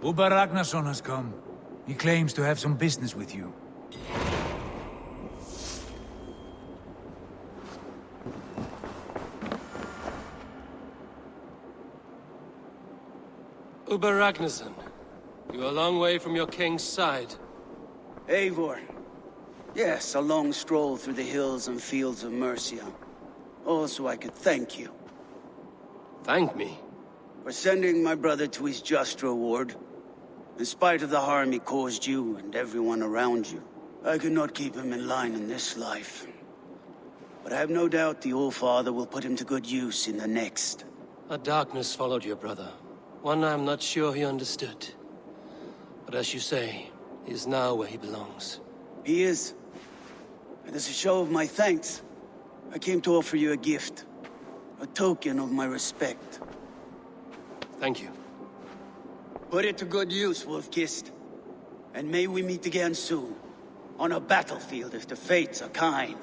Uber Ragnarsson has come. He claims to have some business with you. Uber Ragnarsson, you're a long way from your king's side. Eivor. Yes, a long stroll through the hills and fields of Mercia. Also, I could thank you. Thank me? For sending my brother to his just reward. In spite of the harm he caused you and everyone around you, I could not keep him in line in this life. But I have no doubt the All-Father will put him to good use in the next. A darkness followed your brother. One I'm not sure he understood. But as you say, he is now where he belongs. He is. And as a show of my thanks, I came to offer you a gift. A token of my respect. Thank you. Put it to good use, Wolf-Kissed. And may we meet again soon. On a battlefield if the fates are kind.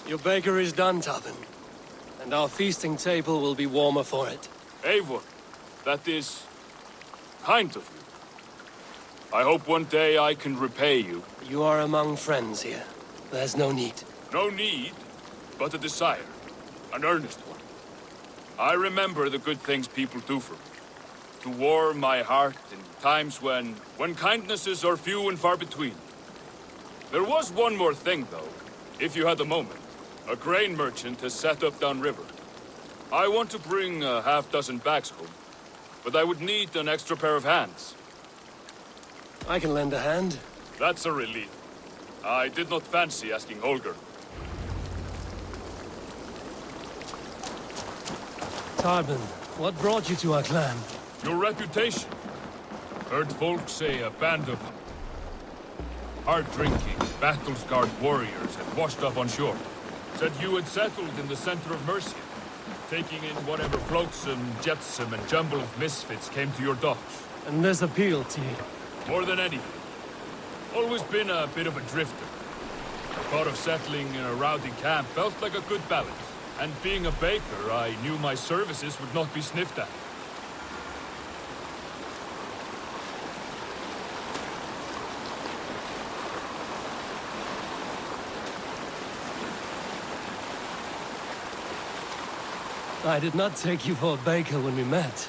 Your baker is done, Tubin. And our feasting table will be warmer for it. Eivor, that is kind of you. I hope one day I can repay you. You are among friends here. There's no need. No need, but a desire. An earnest one. I remember the good things people do for me. To warm my heart in times when kindnesses are few and far between. There was one more thing, though, if you had a moment. A grain merchant has set up downriver. I want to bring a half-dozen bags home, but I would need an extra pair of hands. I can lend a hand. That's a relief. I did not fancy asking Holger. Tarbin, what brought you to our clan? Your reputation. Heard folks say a band of hard-drinking, battle-scarred warriors had washed up on shore. Said you had settled in the center of Mercia, taking in whatever flotsam, jetsam, and jumble of misfits came to your docks. And this appealed to you? More than anything. Always been a bit of a drifter. The thought of settling in a rowdy camp felt like a good balance. And being a baker, I knew my services would not be sniffed at. I did not take you for a baker when we met.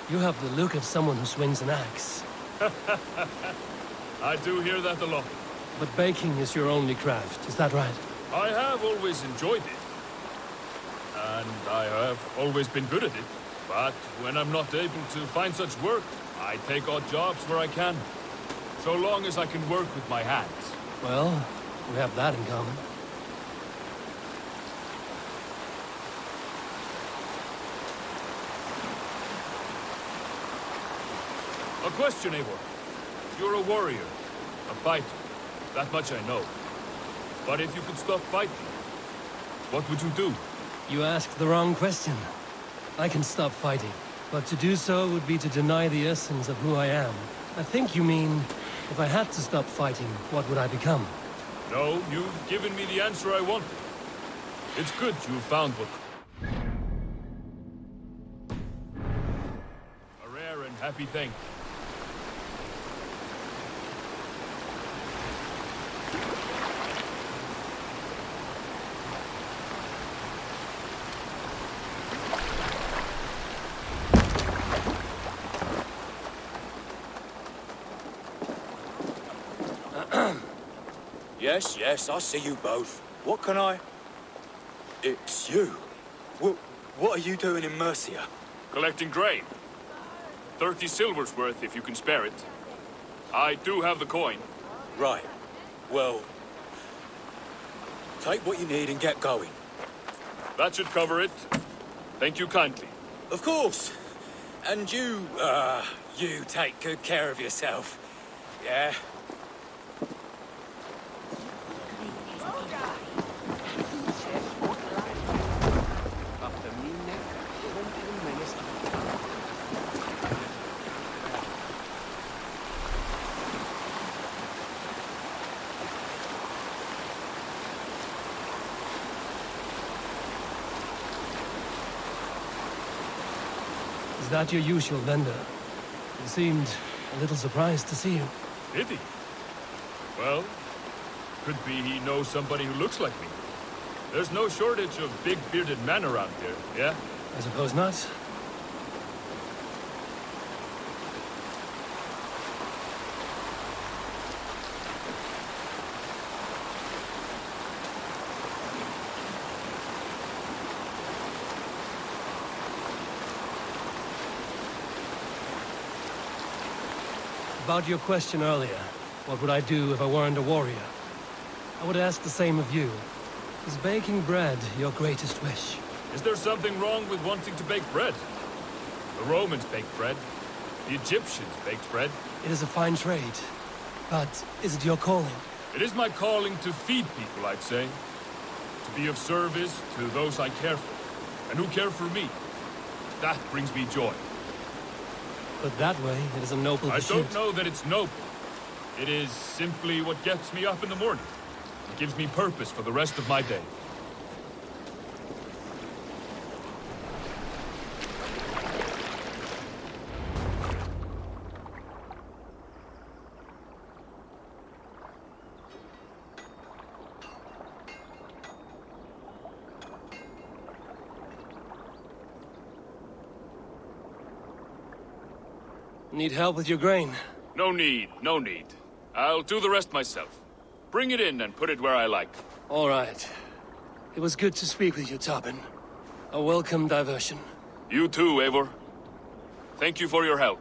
You have the look of someone who swings an axe. I do hear that a lot. But baking is your only craft, is that right? I have always enjoyed it. And I have always been good at it. But when I'm not able to find such work, I take odd jobs where I can. So long as I can work with my hands. Well, we have that in common. A question, Eivor. You're a warrior, a fighter. That much I know. But if you could stop fighting, what would you do? You asked the wrong question. I can stop fighting, but to do so would be to deny the essence of who I am. I think you mean, if I had to stop fighting, what would I become? No, you've given me the answer I wanted. It's good you found what... A rare and happy thing. Yes, I see you both. What can I... It's you. What are you doing in Mercia? Collecting grain. 30 silver's worth if you can spare it. I do have the coin. Right. Well... take what you need and get going. That should cover it. Thank you kindly. Of course. And you take good care of yourself. Yeah? Is that your usual vendor? He seemed a little surprised to see you. Did he? Well, could be he knows somebody who looks like me. There's no shortage of big bearded men around here, yeah? I suppose not. About your question earlier, what would I do if I weren't a warrior? I would ask the same of you. Is baking bread your greatest wish? Is there something wrong with wanting to bake bread? The Romans baked bread. The Egyptians baked bread. It is a fine trade. But is it your calling? It is my calling to feed people, I'd say. To be of service to those I care for, and who care for me. That brings me joy. But that way, it is a noble I pursuit. don't know that it's noble. It is simply what gets me up in the morning. It gives me purpose for the rest of my day. Need help with your grain? No need, no need. I'll do the rest myself. Bring it in and put it where I like. All right. It was good to speak with you, Tobin. A welcome diversion. You too, Eivor. Thank you for your help.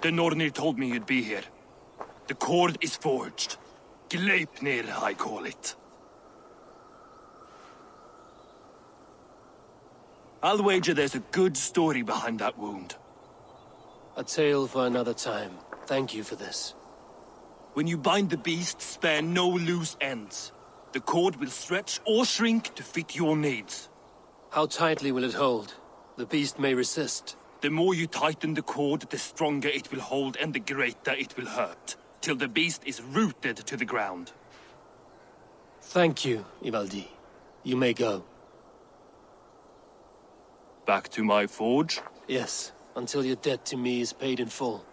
The Nornir told me you'd be here. The cord is forged. Gleipnir, I call it. I'll wager there's a good story behind that wound. A tale for another time. Thank you for this. When you bind the beast, spare no loose ends. The cord will stretch or shrink to fit your needs. How tightly will it hold? The beast may resist. The more you tighten the cord, the stronger it will hold and the greater it will hurt, till the beast is rooted to the ground. Thank you, Ivaldi. You may go. Back to my forge? Yes, until your debt to me is paid in full.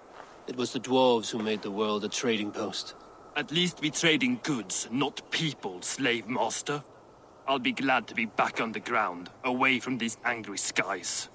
It was the dwarves who made the world a trading post. At least we trade in goods, not people, slave master. I'll be glad to be back on the ground, away from these angry skies.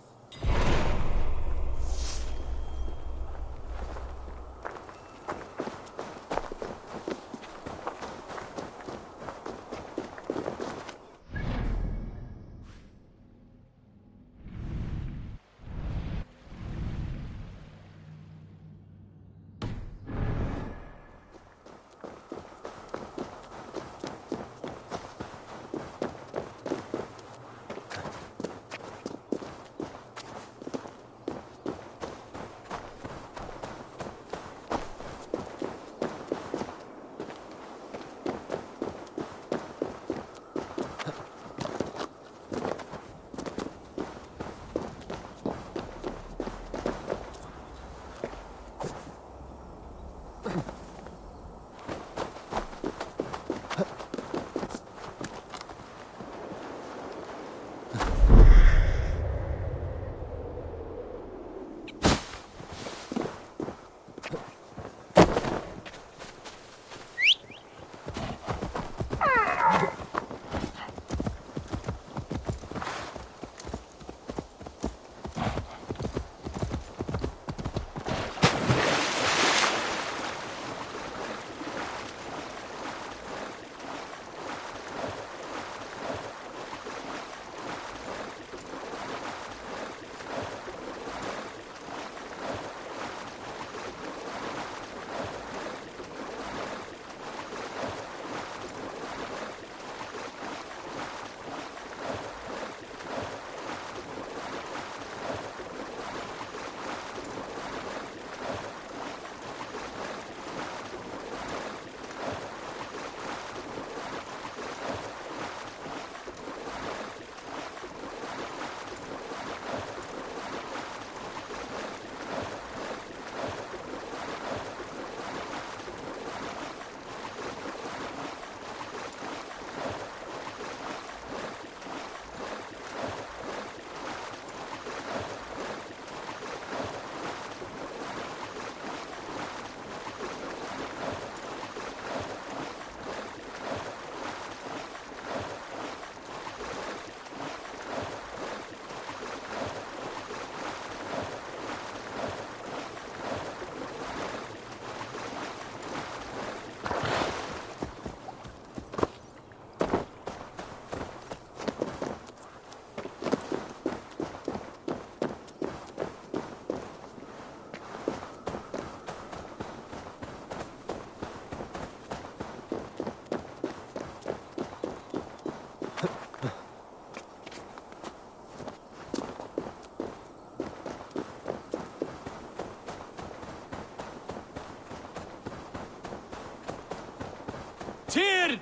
Tyr!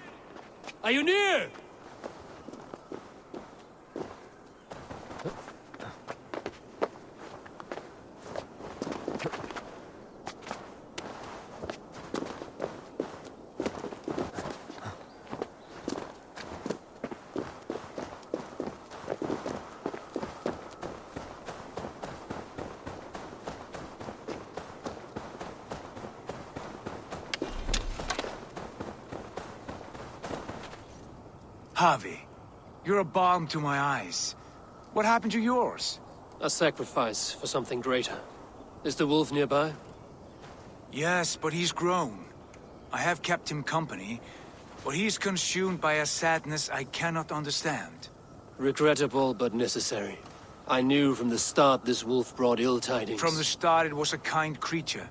Are you near? Javi, you're a balm to my eyes. What happened to yours? A sacrifice for something greater. Is the wolf nearby? Yes, but he's grown. I have kept him company, but he's consumed by a sadness I cannot understand. Regrettable but necessary. I knew from the start this wolf brought ill tidings. From the start it was a kind creature.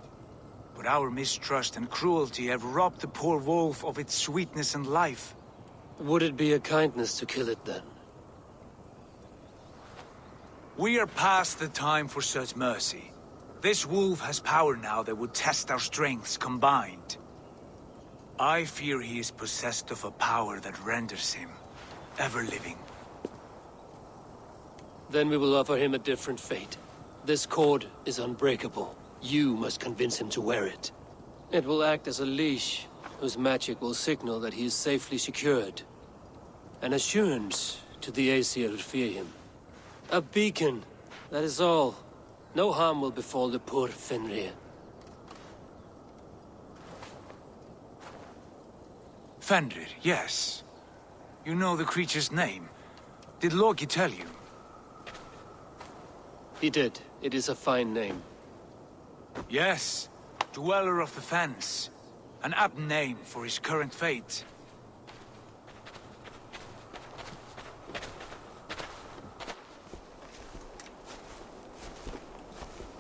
But our mistrust and cruelty have robbed the poor wolf of its sweetness and life. Would it be a kindness to kill it then? We are past the time for such mercy. This wolf has power now that would test our strengths combined. I fear he is possessed of a power that renders him ever-living. Then we will offer him a different fate. This cord is unbreakable. You must convince him to wear it. It will act as a leash, whose magic will signal that he is safely secured. An assurance to the Aesir who fear him. A beacon, that is all. No harm will befall the poor Fenrir. Fenrir, yes. You know the creature's name. Did Loki tell you? He did. It is a fine name. Yes. Dweller of the Fens. An apt name for his current fate.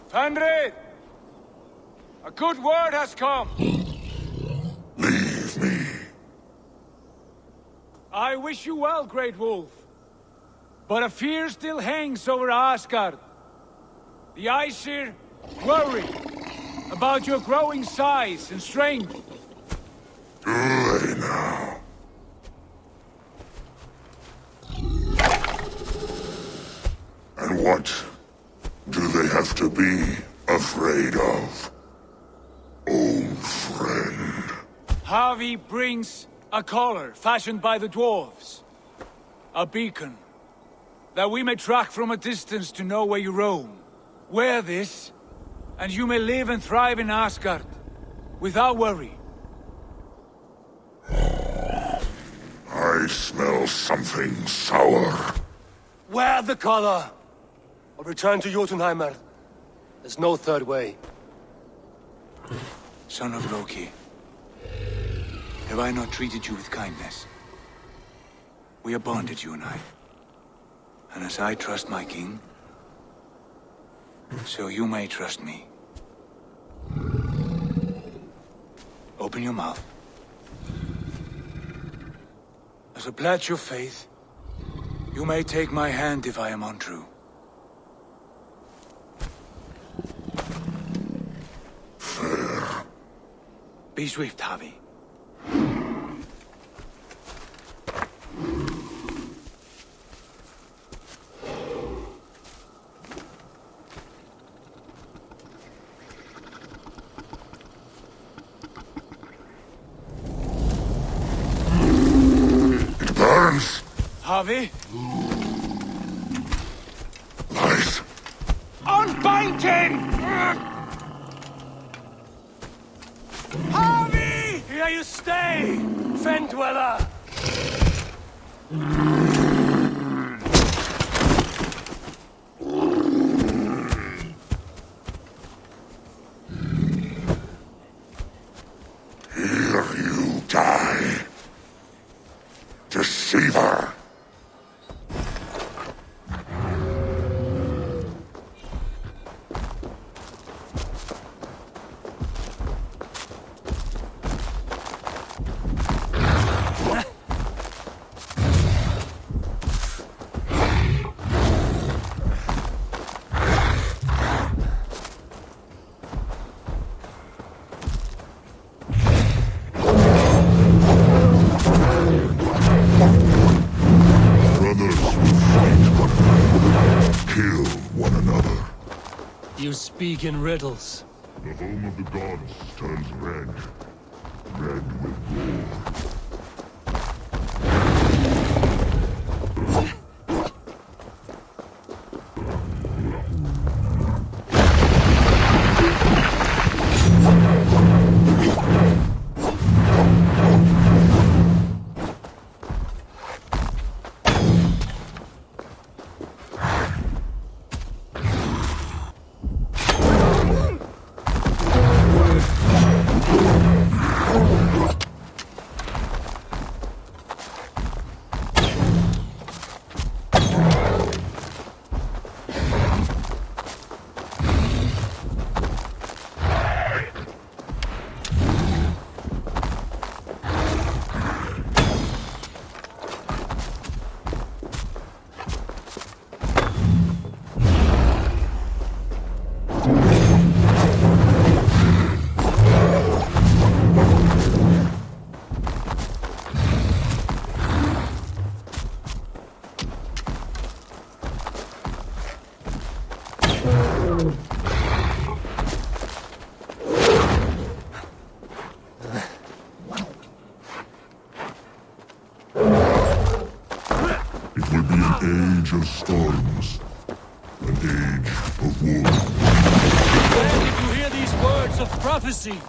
Fenrir! A good word has come! Leave me. I wish you well, Great Wolf. But a fear still hangs over Asgard. The Aesir worry about your growing size and strength. Do they now? And what do they have to be afraid of? Old friend. Havi brings a collar fashioned by the dwarves. A beacon. That we may track from a distance to know where you roam. Wear this, and you may live and thrive in Asgard. Without worry. I smell something sour. Wear the collar! Or return to Jotunheimer. There's no third way. Son of Loki. Have I not treated you with kindness? We are bonded, you and I. And as I trust my king, so you may trust me. Open your mouth. As a pledge of faith, you may take my hand if I am untrue. Fair. Be swift, Havi. It burns. Havi, Light. unbind him! Havi! Here you stay, Fen Dweller! Here you die. Deceiver. Brothers will fight one another, kill one another. You speak in riddles. The home of the gods turns red. Red with war. age of storms. An age of war. Where did you hear these words of prophecy?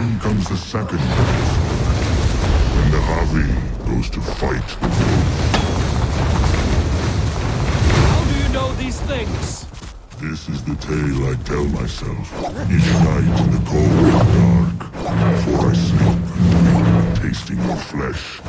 Then comes the second phase, when the Havi goes to fight the wolves. How do you know these things? This is the tale I tell myself each night in the cold and dark, before I sleep, tasting your flesh.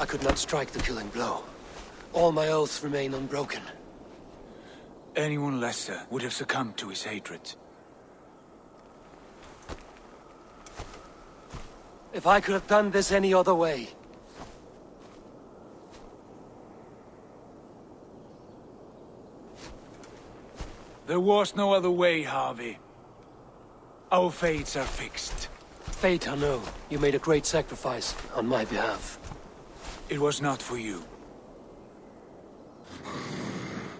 I could not strike the killing blow. All my oaths remain unbroken. Anyone lesser would have succumbed to his hatred. If I could have done this any other way... There was no other way, Harvey. Our fates are fixed. Fate, I know. You made a great sacrifice on my behalf. It was not for you.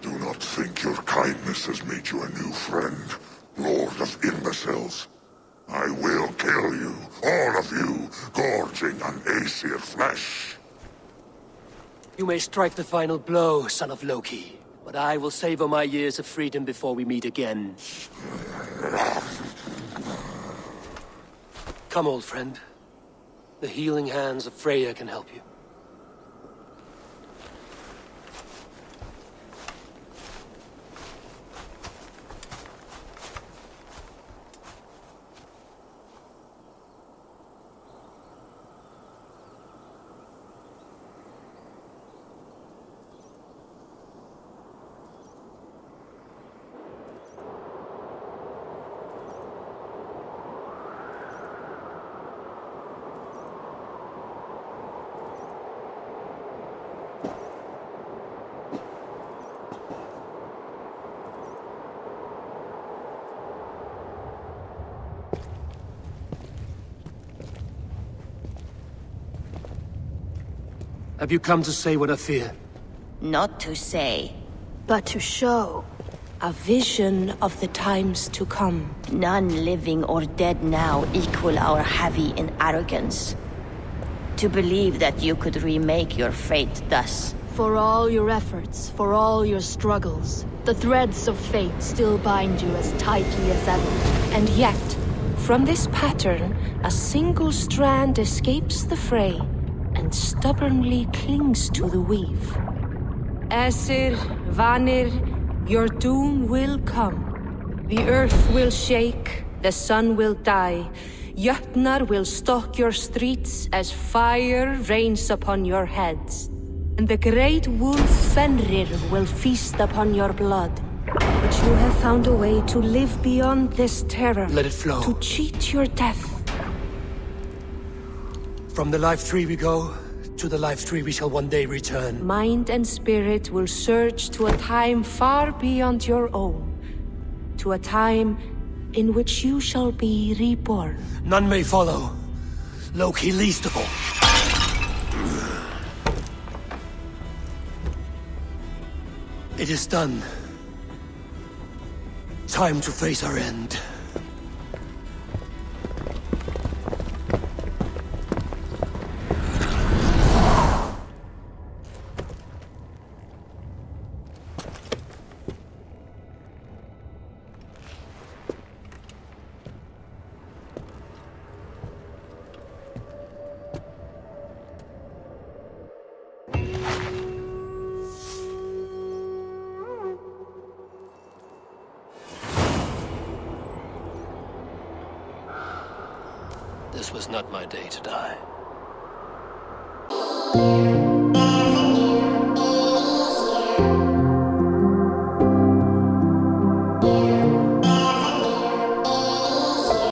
Do not think your kindness has made you a new friend, Lord of Imbeciles. I will kill you, all of you, gorging on Aesir flesh. You may strike the final blow, son of Loki. But I will savor my years of freedom before we meet again. Come, old friend. The healing hands of Freya can help you. Have you come to say what I fear? Not to say, but to show a vision of the times to come. none living or dead now equal our heavy in arrogance. To believe that you could remake your fate thus. For all your efforts, for all your struggles, the threads of fate still bind you as tightly as ever. And yet, from this pattern, a single strand escapes the fray and stubbornly clings to the weave. Aesir, Vanir, your doom will come. The earth will shake, the sun will die. Jötnar will stalk your streets as fire rains upon your heads. And the great wolf Fenrir will feast upon your blood. But you have found a way to live beyond this terror. Let it flow. To cheat your death. From the life tree we go, to the life tree we shall one day return. Mind and spirit will surge to a time far beyond your own. To a time in which you shall be reborn. None may follow. Loki least of all. It is done. Time to face our end. This was not my day to die.